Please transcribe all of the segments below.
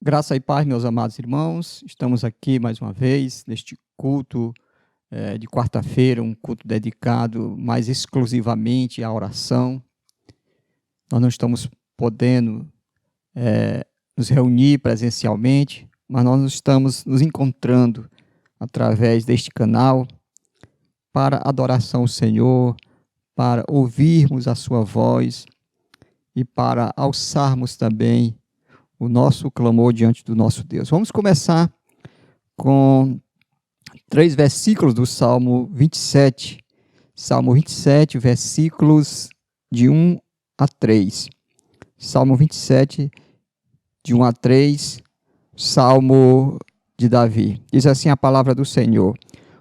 Graça e paz, meus amados irmãos. Estamos aqui mais uma vez neste culto de quarta-feira, um culto dedicado mais exclusivamente à oração. Nós não estamos podendo nos reunir presencialmente, mas nós estamos nos encontrando através deste canal para adoração ao Senhor, para ouvirmos a sua voz e para alçarmos também o nosso clamor diante do nosso Deus. Vamos começar com 3 versículos do Salmo 27. Salmo 27, versículos de 1 a 3. Salmo 27, de 1 a 3, Salmo de Davi. Diz assim a palavra do Senhor: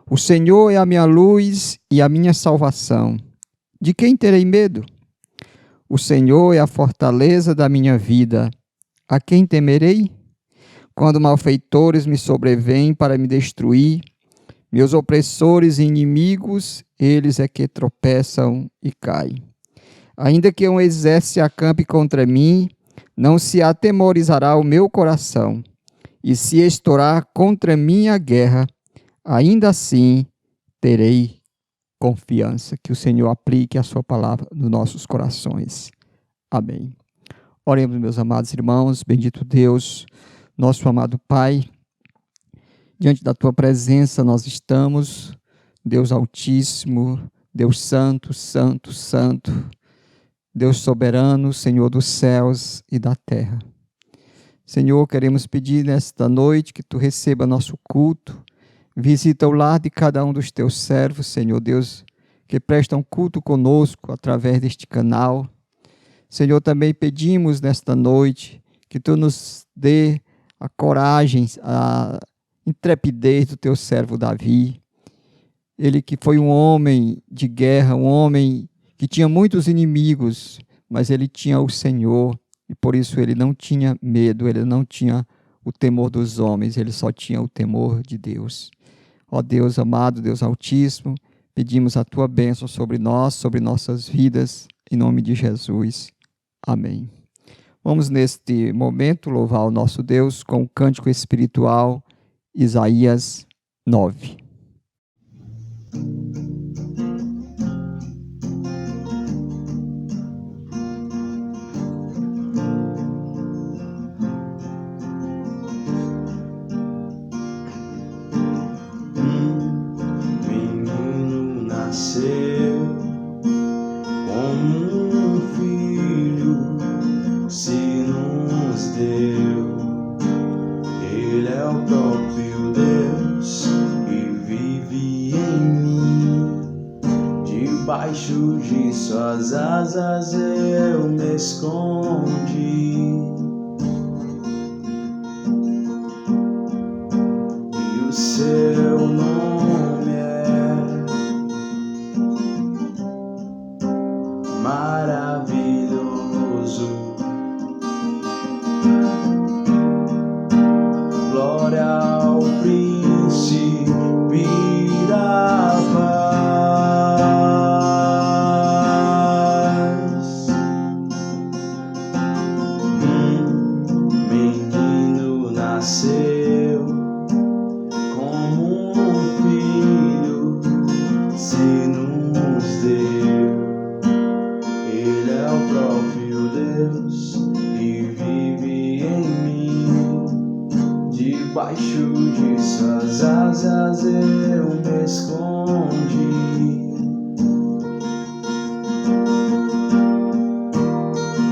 O Senhor é a minha luz e a minha salvação. De quem terei medo? O Senhor é a fortaleza da minha vida. A quem temerei? Quando malfeitores me sobrevêm para me destruir, meus opressores e inimigos, eles é que tropeçam e caem. Ainda que um exército se acampe contra mim, não se atemorizará o meu coração. E se estourar contra mim a guerra, ainda assim terei confiança. Que o Senhor aplique a sua palavra nos nossos corações. Amém. Oremos, meus amados irmãos. Bendito Deus, nosso amado Pai, diante da Tua presença nós estamos, Deus Altíssimo, Deus Santo, Santo, Santo, Deus Soberano, Senhor dos céus e da terra. Senhor, queremos pedir nesta noite que Tu receba nosso culto, visita o lar de cada um dos Teus servos, Senhor Deus, que prestam culto conosco através deste canal. Senhor, também pedimos nesta noite que Tu nos dê a coragem, a intrepidez do Teu servo Davi. Ele que foi um homem de guerra, um homem que tinha muitos inimigos, mas ele tinha o Senhor e por isso ele não tinha medo, ele não tinha o temor dos homens, ele só tinha o temor de Deus. Ó Deus amado, Deus Altíssimo, pedimos a Tua bênção sobre nós, sobre nossas vidas, em nome de Jesus. Amém. Vamos neste momento louvar o nosso Deus com o cântico espiritual Isaías 9. Menino nasceu como um filho se nos deu. Ele é o próprio Deus e vive em mim. Debaixo de suas asas eu me escondi. E o seu nome é maravilhoso. Glória ao príncipe da paz. Menino nasceu como um filho se nos deu. Ele é o próprio Deus e vive em mim. Debaixo de suas asas eu me escondi.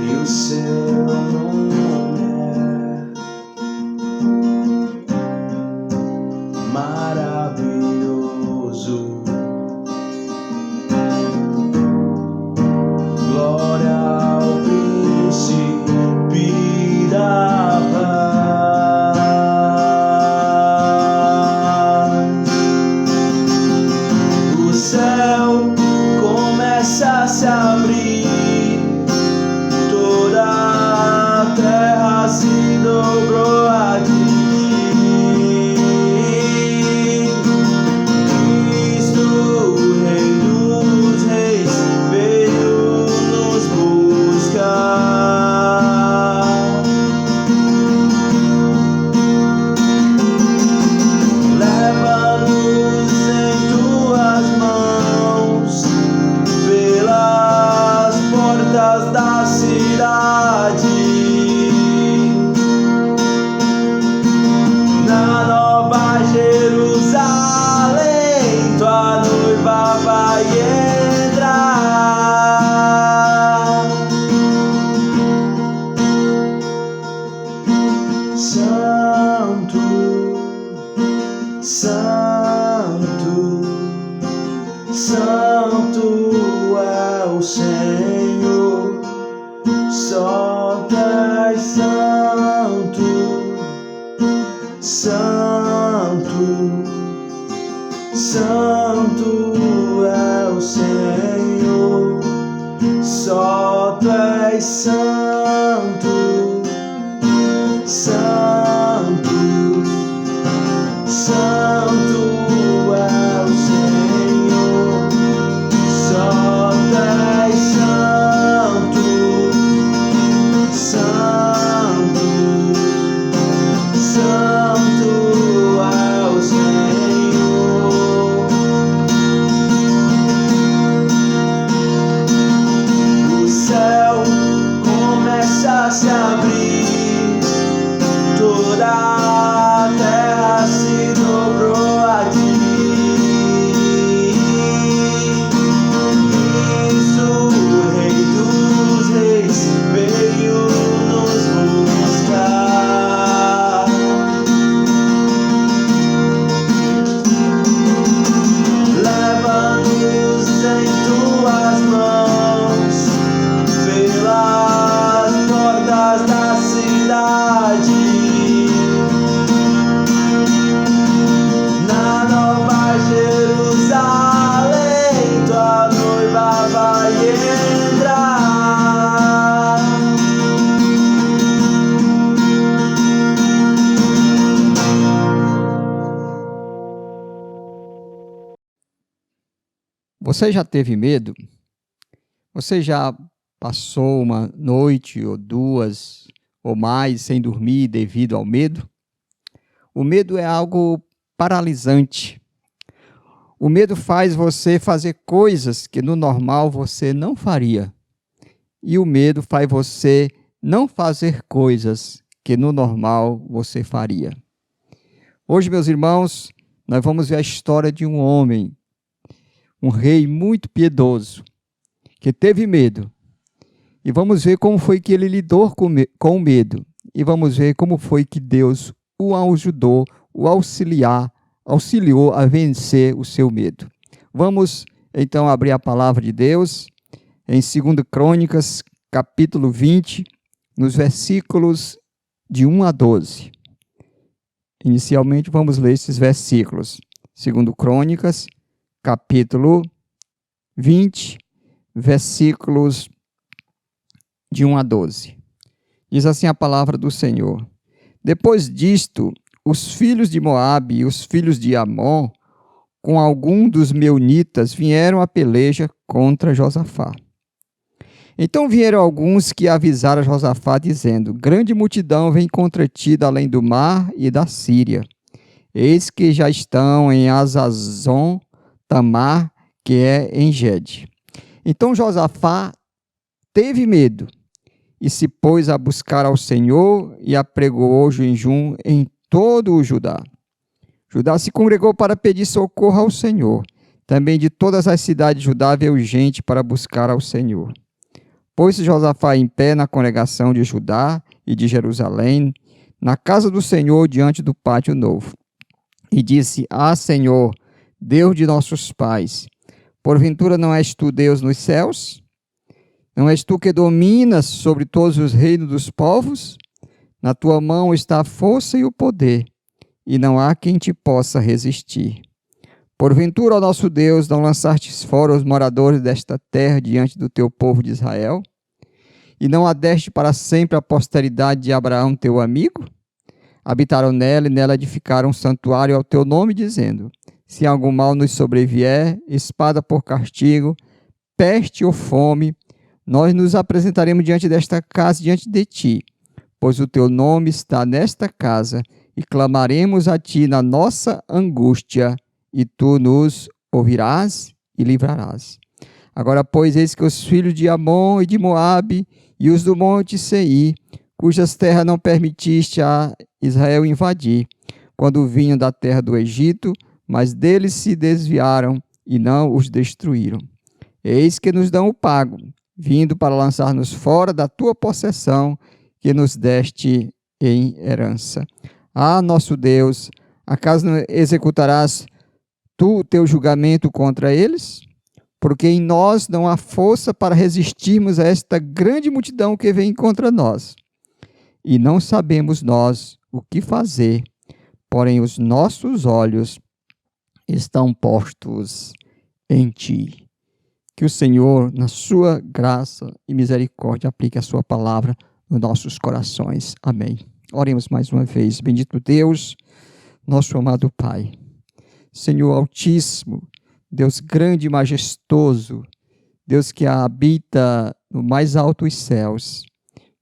E o seu nome é maravilhoso. Glória ao príncipe da paz. O céu Santo é o Senhor, só Tu és santo, santo, santo é o Senhor, só Tu és santo, santo, santo é o Senhor. O céu começa a se abrir, toda a terra se dobrou a Ti. Isso o Rei dos Reis veio nos buscar. Leva-nos em Tuas mãos pelas portas da cidade. Na Nova Jerusalém, Tua noiva vai entrar. Você já teve medo? Você já passou uma noite ou duas ou mais sem dormir devido ao medo? O medo é algo paralisante. O medo faz você fazer coisas que no normal você não faria. E o medo faz você não fazer coisas que no normal você faria. Hoje, meus irmãos, nós vamos ver a história de um homem, um rei muito piedoso, que teve medo. E vamos ver como foi que ele lidou com o medo. E vamos ver como foi que Deus o ajudou, o auxiliou a vencer o seu medo. Vamos então abrir a palavra de Deus em 2 Crônicas, capítulo 20, nos versículos de 1 a 12. Inicialmente vamos ler esses versículos. 2 Crônicas, capítulo 20, versículos de 1 a 12. Diz assim a palavra do Senhor: Depois disto, os filhos de Moabe e os filhos de Amon, com algum dos meunitas, vieram à peleja contra Josafá. Então vieram alguns que avisaram a Josafá, dizendo: Grande multidão vem contra ti da além do mar e da Síria. Eis que já estão em Hazazon Tamar, que é em Gede. Então Josafá teve medo e se pôs a buscar ao Senhor e apregoou jejum em todo o Judá. Judá se congregou para pedir socorro ao Senhor. Também de todas as cidades de Judá veio gente para buscar ao Senhor. Pôs-se Josafá em pé na congregação de Judá e de Jerusalém, na casa do Senhor, diante do pátio novo. E disse: Ah, Senhor, Deus de nossos pais, porventura não és tu Deus nos céus? Não és tu que dominas sobre todos os reinos dos povos? Na tua mão está a força e o poder, e não há quem te possa resistir. Porventura, ó nosso Deus, não lançastes fora os moradores desta terra diante do teu povo de Israel? E não a deste para sempre a posteridade de Abraão, teu amigo? Habitaram nela e nela edificaram um santuário ao teu nome, dizendo: Se algum mal nos sobrevier, espada por castigo, peste ou fome, nós nos apresentaremos diante desta casa, diante de ti, pois o teu nome está nesta casa, e clamaremos a ti na nossa angústia, e tu nos ouvirás e livrarás. Agora, pois, eis que os filhos de Amon e de Moabe, e os do monte Seir, cujas terras não permitiste a Israel invadir, quando vinham da terra do Egito, mas deles se desviaram e não os destruíram. Eis que nos dão o pago, vindo para lançar-nos fora da tua possessão, que nos deste em herança. Ah, nosso Deus, acaso não executarás tu o teu julgamento contra eles? Porque em nós não há força para resistirmos a esta grande multidão que vem contra nós. E não sabemos nós o que fazer, porém os nossos olhos estão postos em ti. Que o Senhor, na sua graça e misericórdia, aplique a sua palavra nos nossos corações. Amém. Oremos mais uma vez. Bendito Deus, nosso amado Pai, Senhor Altíssimo, Deus grande e majestoso, Deus que habita no mais alto dos céus,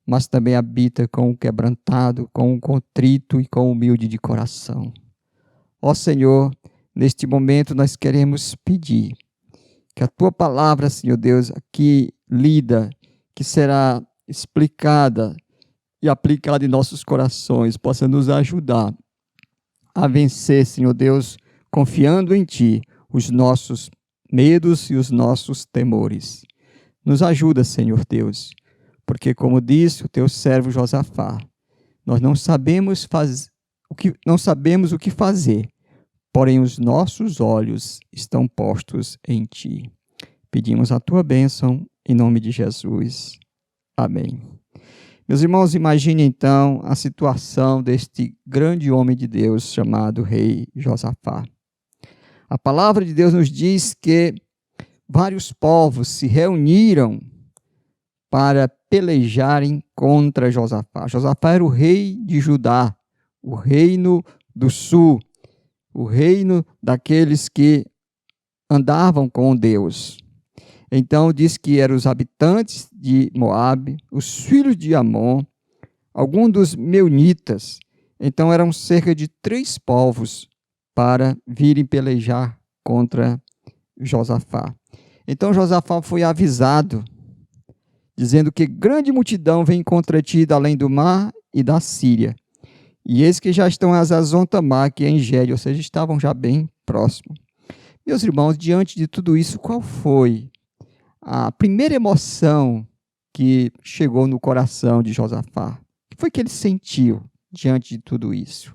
mas também habita com o quebrantado, com o contrito e com o humilde de coração. Ó Senhor, neste momento nós queremos pedir que a Tua palavra, Senhor Deus, aqui lida, que será explicada e aplicada em nossos corações, possa nos ajudar a vencer, Senhor Deus, confiando em Ti, os nossos medos e os nossos temores. Nos ajuda, Senhor Deus, porque, como disse o Teu servo Josafá, nós não sabemos o que fazer, porém os nossos olhos estão postos em Ti. Pedimos a Tua bênção em nome de Jesus. Amém. Meus irmãos, imagine então a situação deste grande homem de Deus chamado rei Josafá. A palavra de Deus nos diz que vários povos se reuniram para pelejarem contra Josafá. Josafá era o rei de Judá, o reino do sul, o reino daqueles que andavam com Deus. Então diz que eram os habitantes de Moabe, os filhos de Amon, alguns dos meunitas. Então eram cerca de 3 povos para virem pelejar contra Josafá. Então Josafá foi avisado, dizendo que grande multidão vem contra ti da além do mar e da Síria. E eis que já estão as Hazon Tamar, que é em Gede, ou seja, estavam já bem próximos. Meus irmãos, diante de tudo isso, qual foi a primeira emoção que chegou no coração de Josafá? O que foi que ele sentiu diante de tudo isso?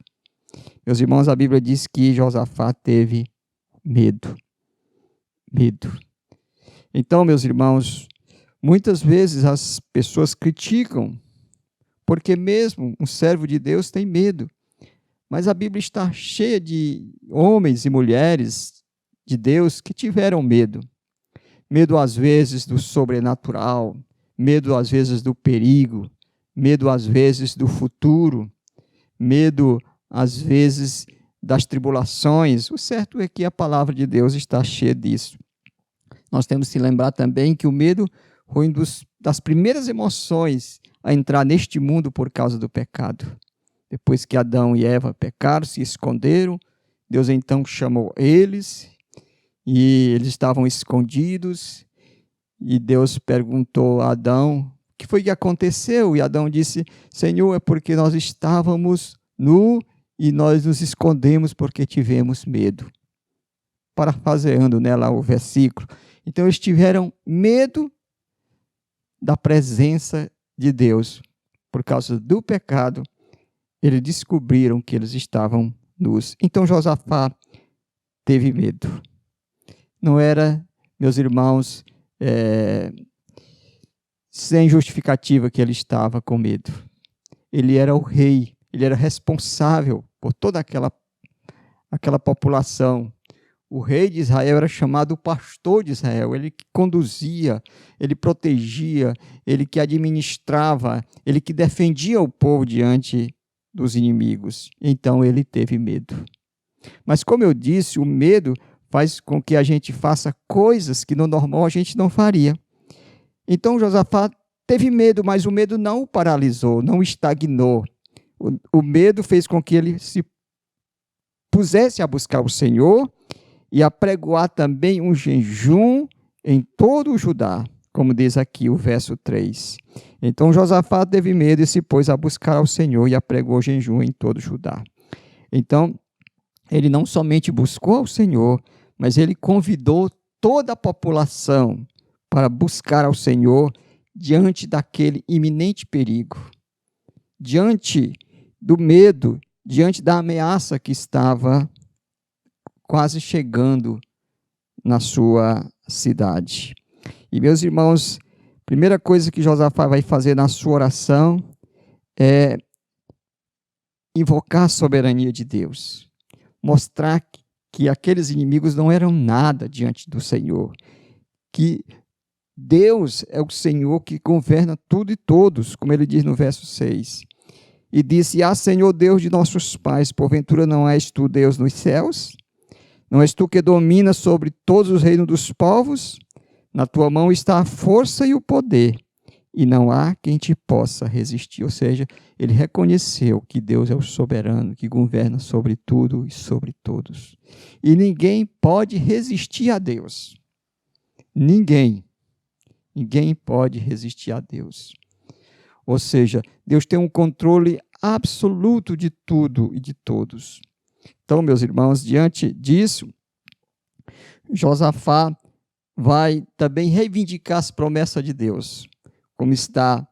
Meus irmãos, a Bíblia diz que Josafá teve medo. Medo. Então, meus irmãos, muitas vezes as pessoas criticam, porque mesmo um servo de Deus tem medo. Mas a Bíblia está cheia de homens e mulheres de Deus que tiveram medo. Medo, às vezes, do sobrenatural, medo, às vezes, do perigo, medo, às vezes, do futuro, medo, às vezes, das tribulações. O certo é que a palavra de Deus está cheia disso. Nós temos que lembrar também que o medo foi uma das primeiras emoções a entrar neste mundo por causa do pecado. Depois que Adão e Eva pecaram, se esconderam, Deus então chamou eles, e eles estavam escondidos, e Deus perguntou a Adão, o que foi que aconteceu? E Adão disse, Senhor, é porque nós estávamos nus e nós nos escondemos porque tivemos medo. Parafraseando, né, lá o versículo. Então eles tiveram medo da presença de Deus. Por causa do pecado, eles descobriram que eles estavam nus. Então Josafá teve medo. Não era, meus irmãos, sem justificativa que ele estava com medo. Ele era o rei, ele era responsável por toda aquela população. O rei de Israel era chamado o pastor de Israel, ele que conduzia, ele protegia, ele que administrava, ele que defendia o povo diante dos inimigos. Então ele teve medo. Mas como eu disse, o medo faz com que a gente faça coisas que no normal a gente não faria. Então Josafá teve medo, mas o medo não o paralisou, não o estagnou. O medo fez com que ele se pusesse a buscar o Senhor e a pregoar também um jejum em todo o Judá, como diz aqui o verso 3. Então Josafá teve medo e se pôs a buscar ao Senhor e apregou jejum em todo o Judá. Então, ele não somente buscou ao Senhor, mas ele convidou toda a população para buscar ao Senhor diante daquele iminente perigo, diante do medo, diante da ameaça que estava quase chegando na sua cidade. E, meus irmãos, a primeira coisa que Josafá vai fazer na sua oração é invocar a soberania de Deus, mostrar que aqueles inimigos não eram nada diante do Senhor, que Deus é o Senhor que governa tudo e todos, como ele diz no verso 6. E disse: Senhor Deus de nossos pais, porventura não és tu Deus nos céus? Não és tu que dominas sobre todos os reinos dos povos? Na tua mão está a força e o poder, e não há quem te possa resistir. Ou seja, ele reconheceu que Deus é o soberano, que governa sobre tudo e sobre todos. E ninguém pode resistir a Deus. Ninguém pode resistir a Deus. Ou seja, Deus tem um controle absoluto de tudo e de todos. Então, meus irmãos, diante disso, Josafá vai também reivindicar as promessas de Deus, como está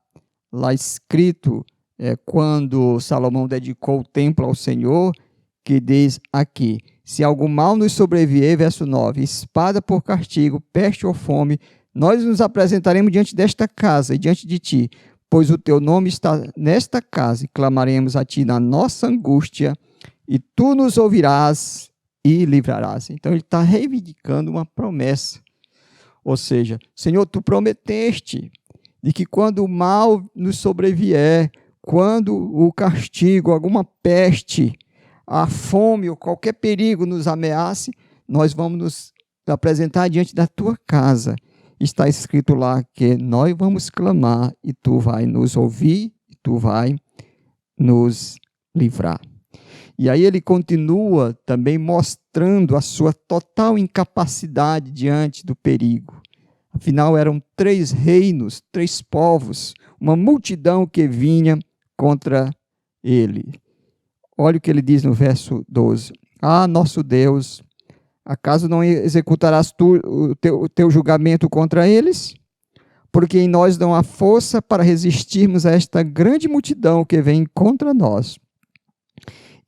lá escrito quando Salomão dedicou o templo ao Senhor, que diz aqui: se algum mal nos sobrevier, verso 9, espada por castigo, peste ou fome, nós nos apresentaremos diante desta casa e diante de ti, pois o teu nome está nesta casa, e clamaremos a ti na nossa angústia, e tu nos ouvirás e livrarás. Então ele está reivindicando uma promessa. Ou seja, Senhor, tu prometeste de que quando o mal nos sobrevier, quando o castigo, alguma peste, a fome ou qualquer perigo nos ameace, nós vamos nos apresentar diante da tua casa. Está escrito lá que nós vamos clamar e tu vai nos ouvir, e tu vai nos livrar. E aí ele continua também mostrando a sua total incapacidade diante do perigo. Afinal, eram 3 reinos, 3 povos, uma multidão que vinha contra ele. Olha o que ele diz no verso 12. Nosso Deus, acaso não executarás tu o teu julgamento contra eles? Porque em nós não há força para resistirmos a esta grande multidão que vem contra nós.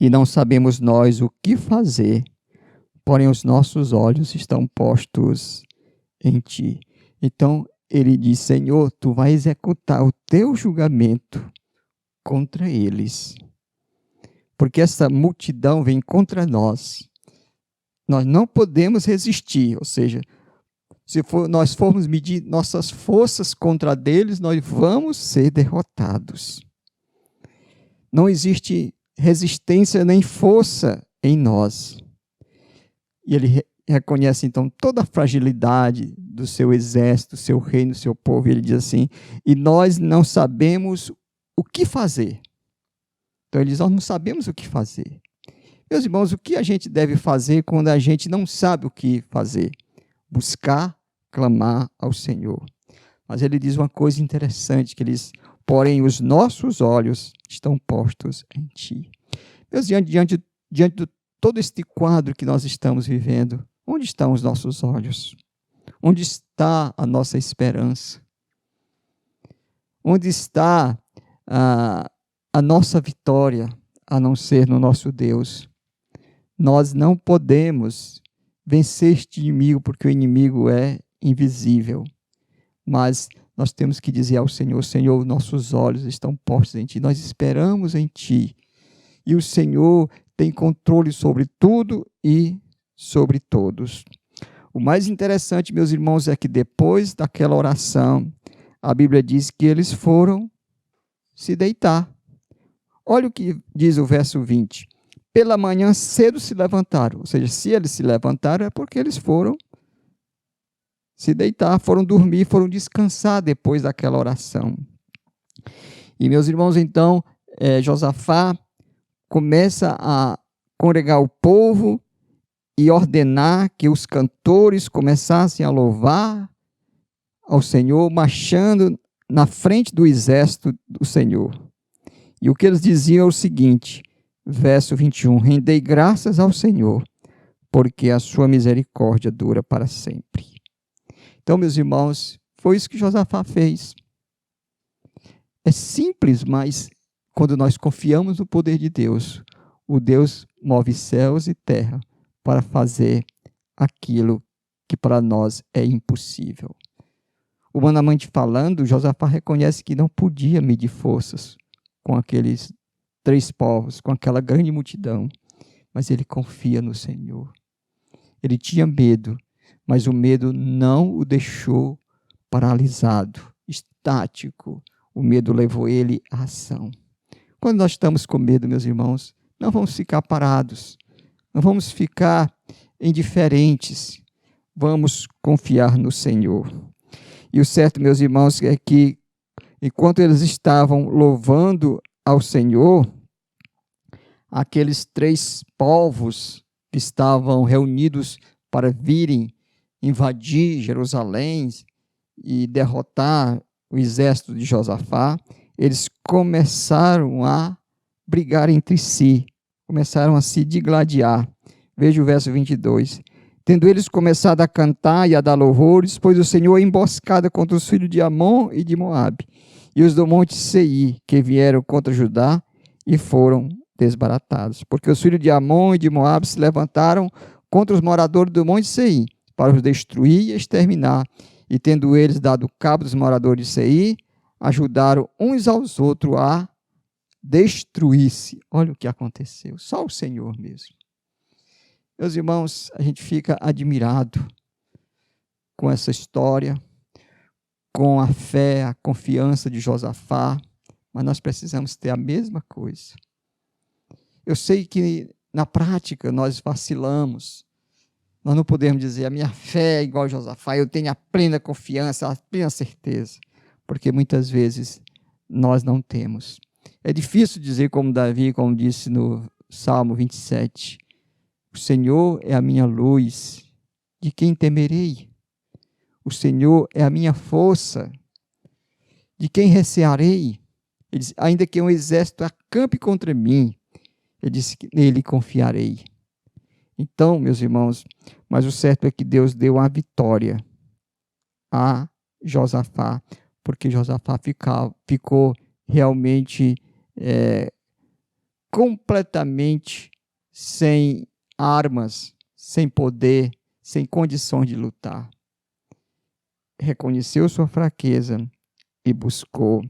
E não sabemos nós o que fazer, porém os nossos olhos estão postos em ti. Então ele diz: Senhor, tu vai executar o teu julgamento contra eles. Porque essa multidão vem contra nós. Nós não podemos resistir, ou seja, se nós formos medir nossas forças contra deles, nós vamos ser derrotados. Não existe resistência nem força em nós. E ele reconhece, então, toda a fragilidade do seu exército, do seu reino, do seu povo. E ele diz assim: e nós não sabemos o que fazer. Então ele diz: nós não sabemos o que fazer. Meus irmãos, o que a gente deve fazer quando a gente não sabe o que fazer? Buscar, clamar ao Senhor. Mas ele diz uma coisa interessante, que ele diz: porém os nossos olhos estão postos em ti. Meus, diante de todo este quadro que nós estamos vivendo, onde estão os nossos olhos? Onde está a nossa esperança? Onde está a nossa vitória, a não ser no nosso Deus? Nós não podemos vencer este inimigo, porque o inimigo é invisível. Mas nós temos que dizer ao Senhor: Senhor, nossos olhos estão postos em ti, nós esperamos em ti. E o Senhor tem controle sobre tudo e sobre todos. O mais interessante, meus irmãos, é que depois daquela oração, a Bíblia diz que eles foram se deitar. Olha o que diz o verso 20. Pela manhã cedo se levantaram. Ou seja, se eles se levantaram é porque eles foram se deitar, foram dormir, foram descansar depois daquela oração. E, meus irmãos, então, Josafá começa a congregar o povo e ordenar que os cantores começassem a louvar ao Senhor, marchando na frente do exército do Senhor. E o que eles diziam é o seguinte, verso 21, rendei graças ao Senhor, porque a sua misericórdia dura para sempre. Então, meus irmãos, foi isso que Josafá fez. É simples, mas quando nós confiamos no poder de Deus, o Deus move céus e terra para fazer aquilo que para nós é impossível. Humanamente falando, Josafá reconhece que não podia medir forças com aqueles 3 povos, com aquela grande multidão, mas ele confia no Senhor. Ele tinha medo, mas o medo não o deixou paralisado, estático. O medo levou ele à ação. Quando nós estamos com medo, meus irmãos, não vamos ficar parados, não vamos ficar indiferentes, vamos confiar no Senhor. E o certo, meus irmãos, é que enquanto eles estavam louvando ao Senhor, aqueles 3 povos que estavam reunidos para virem invadir Jerusalém e derrotar o exército de Josafá, eles começaram a brigar entre si, começaram a se digladiar. Veja o verso 22. Tendo eles começado a cantar e a dar louvores, pôs o Senhor emboscada contra os filhos de Amon e de Moabe, e os do monte Seir, que vieram contra Judá, e foram desbaratados. Porque os filhos de Amon e de Moabe se levantaram contra os moradores do monte Seir, para os destruir e exterminar. E tendo eles dado cabo dos moradores de Seir, ajudaram uns aos outros a destruir-se. Olha o que aconteceu. Só o Senhor mesmo. Meus irmãos, a gente fica admirado com essa história, com a fé, a confiança de Josafá, mas nós precisamos ter a mesma coisa. Eu sei que na prática nós vacilamos, nós não podemos dizer a minha fé é igual a Josafá, eu tenho a plena confiança, a plena certeza, porque muitas vezes nós não temos. É difícil dizer como Davi, como disse no Salmo 27, o Senhor é a minha luz, de quem temerei? O Senhor é a minha força, de quem recearei? Ele diz, ainda que um exército acampe contra mim, ele disse que nele confiarei. Então, meus irmãos, mas o certo é que Deus deu a vitória a Josafá, porque Josafá ficou realmente completamente sem armas, sem poder, sem condições de lutar. Reconheceu sua fraqueza e buscou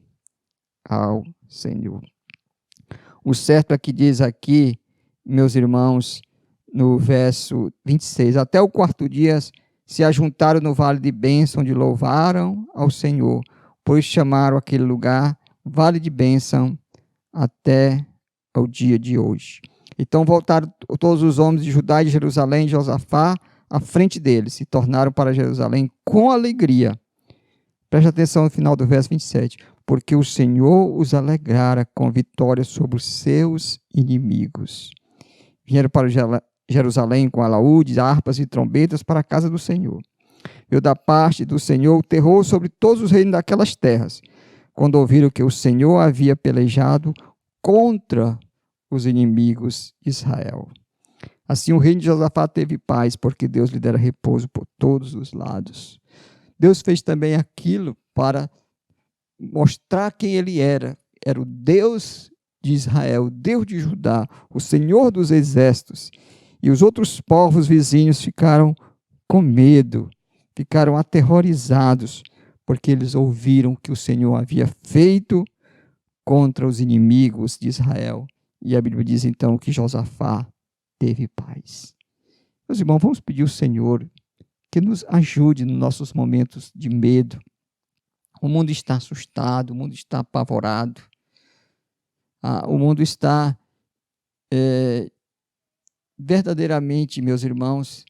ao Senhor. O certo é que diz aqui, meus irmãos, no verso 26, até o 4º dia se ajuntaram no vale de bênção, onde louvaram ao Senhor, pois chamaram aquele lugar vale de bênção até o dia de hoje. Então voltaram todos os homens de Judá e de Jerusalém e Josafá à frente deles, e tornaram para Jerusalém com alegria. Preste atenção no final do verso 27. Porque o Senhor os alegrara com vitória sobre os seus inimigos. Vieram para Jerusalém com alaúdes, harpas e trombetas para a casa do Senhor. Veio da parte do Senhor o terror sobre todos os reinos daquelas terras, quando ouviram que o Senhor havia pelejado contra os inimigos de Israel. Assim o reino de Josafá teve paz, porque Deus lhe dera repouso por todos os lados. Deus fez também aquilo para mostrar quem ele era. Era o Deus de Israel, o Deus de Judá, o Senhor dos exércitos. E os outros povos vizinhos ficaram com medo, ficaram aterrorizados, porque eles ouviram que o Senhor havia feito contra os inimigos de Israel. E a Bíblia diz então que Josafá teve paz. Meus irmãos, vamos pedir ao Senhor que nos ajude nos nossos momentos de medo. O mundo está assustado, o mundo está apavorado, o mundo está verdadeiramente, meus irmãos,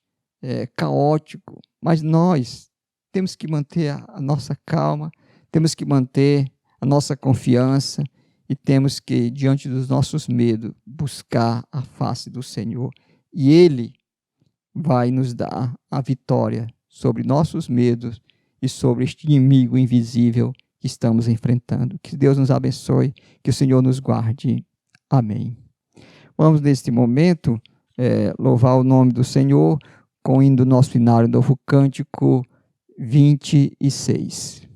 caótico, mas nós temos que manter a nossa calma, temos que manter a nossa confiança e temos que, diante dos nossos medos, buscar a face do Senhor. E Ele vai nos dar a vitória sobre nossos medos e sobre este inimigo invisível que estamos enfrentando. Que Deus nos abençoe, que o Senhor nos guarde. Amém. Vamos, neste momento, louvar o nome do Senhor com o hino do nosso hinário, novo cântico 26.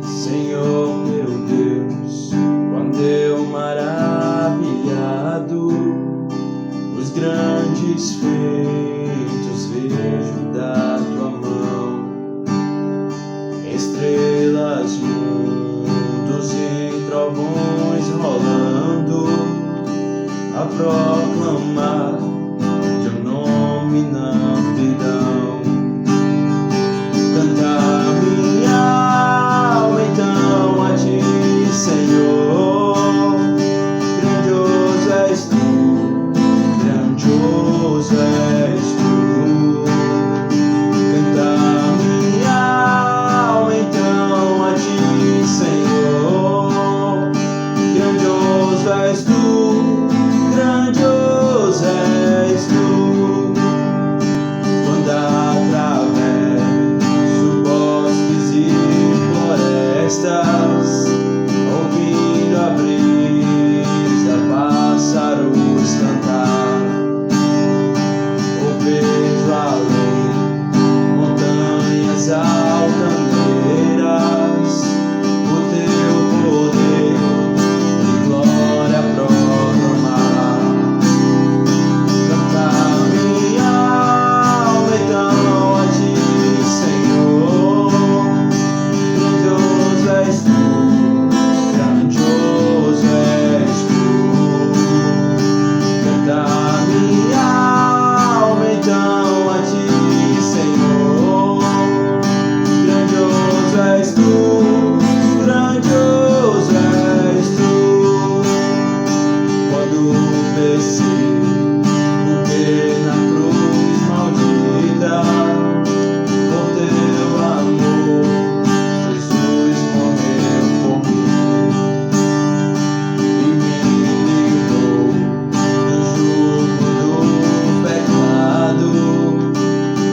Senhor meu Deus, quando eu maravilhado a proclamar teu nome na amplidão. Cantar minha alma então a ti, Senhor. Grandioso és tu, grandioso és tu. Cantar minha alma então a ti, Senhor. Grandioso és tu, grandioso és tu. Quando atravesso bosques e florestas, ouvindo a brisa, pássaros cantar, ou vejo além montanhas altaneiras, o teu poder e glória proclamar. Cantar minha alma então a ti, Senhor. Grandioso és tu, grandioso és tu. Cantar minha alma então a ti, Senhor. Grandioso és tu, grandioso és tu. Quando percebo que na cruz maldita, por teu amor, Jesus morreu por mim e me livrou do jugo do pecado,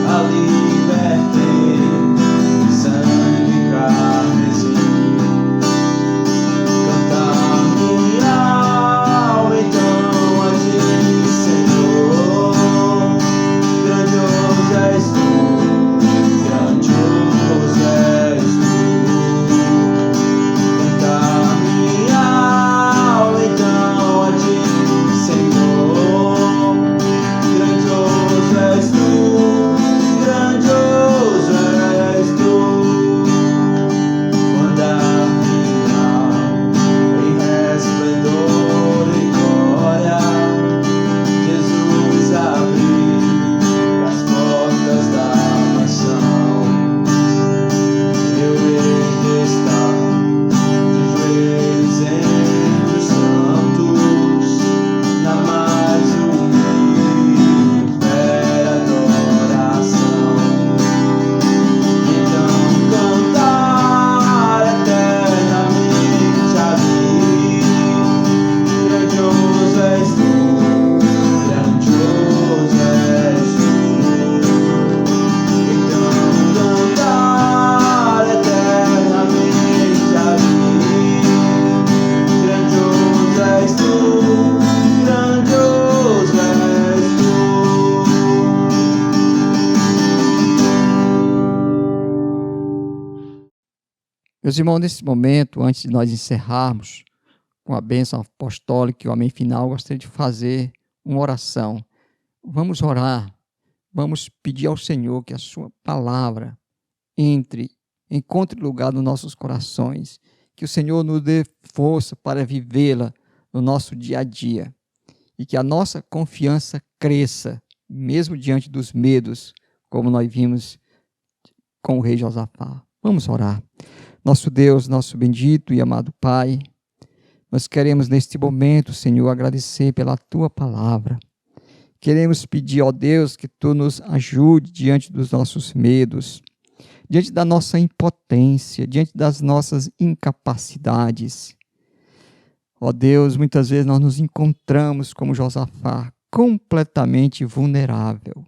a libertei em sangue carmesim. Cantar minha alma então a ti, Senhor. Grandioso és tu, grandioso és tu. Cantar minha alma então a ti, Senhor. Grandioso és tu, grandioso és tu. Quando minha alma em resplendor e glória, Jesus abriu as portas da mansão. Eu hei de estar de joelhos entre os santos, na mais humilde e fera adoração. Então cantar eternamente a ti. Grandioso és tu, grandioso és tu. Então cantar eternamente a ti. Grandioso és tu, grandioso és tu. Meus irmãos, nesse momento, antes de nós encerrarmos com a bênção apostólica e o amém final, gostaria de fazer uma oração. Vamos orar, vamos pedir ao Senhor que a sua palavra encontre lugar nos nossos corações, que o Senhor nos dê força para vivê-la no nosso dia a dia e que a nossa confiança cresça, mesmo diante dos medos, como nós vimos com o rei Josafá. Vamos orar. Nosso Deus, nosso bendito e amado Pai, nós queremos neste momento, Senhor, agradecer pela Tua palavra. Queremos pedir, ó Deus, que Tu nos ajude diante dos nossos medos, diante da nossa impotência, diante das nossas incapacidades. Ó Deus, muitas vezes nós nos encontramos como Josafá, completamente vulnerável,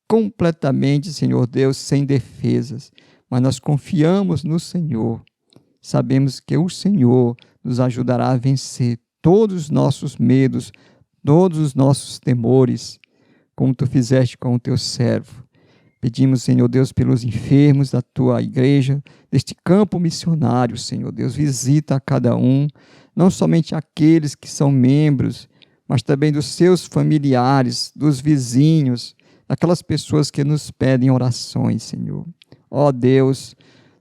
completamente, Senhor Deus, sem defesas, mas nós confiamos no Senhor. Sabemos que o Senhor nos ajudará a vencer todos os nossos medos, todos os nossos temores, como Tu fizeste com o Teu servo. Pedimos, Senhor Deus, pelos enfermos da Tua igreja, deste campo missionário, Senhor Deus, visita a cada um, não somente aqueles que são membros, mas também dos seus familiares, dos vizinhos, daquelas pessoas que nos pedem orações, Senhor. Ó Deus,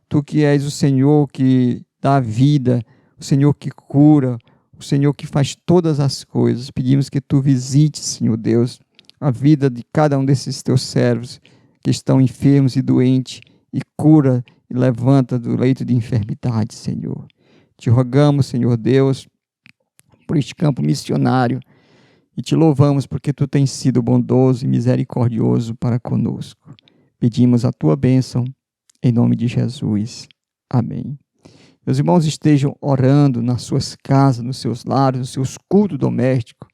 Tu que és o Senhor que dá vida, o Senhor que cura, o Senhor que faz todas as coisas. Pedimos que tu visites, Senhor Deus, a vida de cada um desses teus servos que estão enfermos e doentes, e cura e levanta do leito de enfermidade, Senhor. Te rogamos, Senhor Deus, por este campo missionário, e te louvamos porque tu tens sido bondoso e misericordioso para conosco. Pedimos a tua bênção, em nome de Jesus. Amém. Meus irmãos, estejam orando nas suas casas, nos seus lares, nos seus cultos domésticos,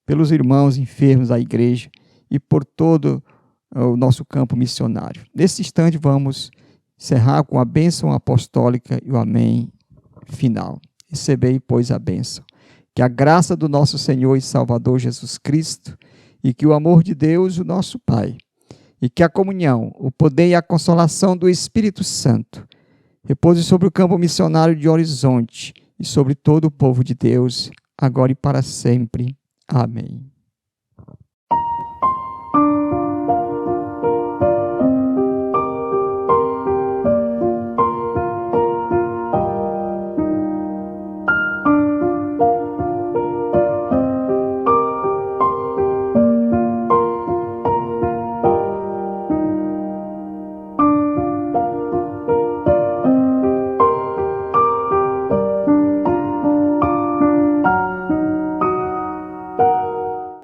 pelos irmãos enfermos da igreja e por todo o nosso campo missionário. Nesse instante, vamos encerrar com a bênção apostólica e o amém final. Recebei, pois, a bênção. Que a graça do nosso Senhor e Salvador Jesus Cristo e que o amor de Deus, o nosso Pai, e que a comunhão, o poder e a consolação do Espírito Santo repouse sobre o campo missionário de Horizonte e sobre todo o povo de Deus, agora e para sempre. Amém.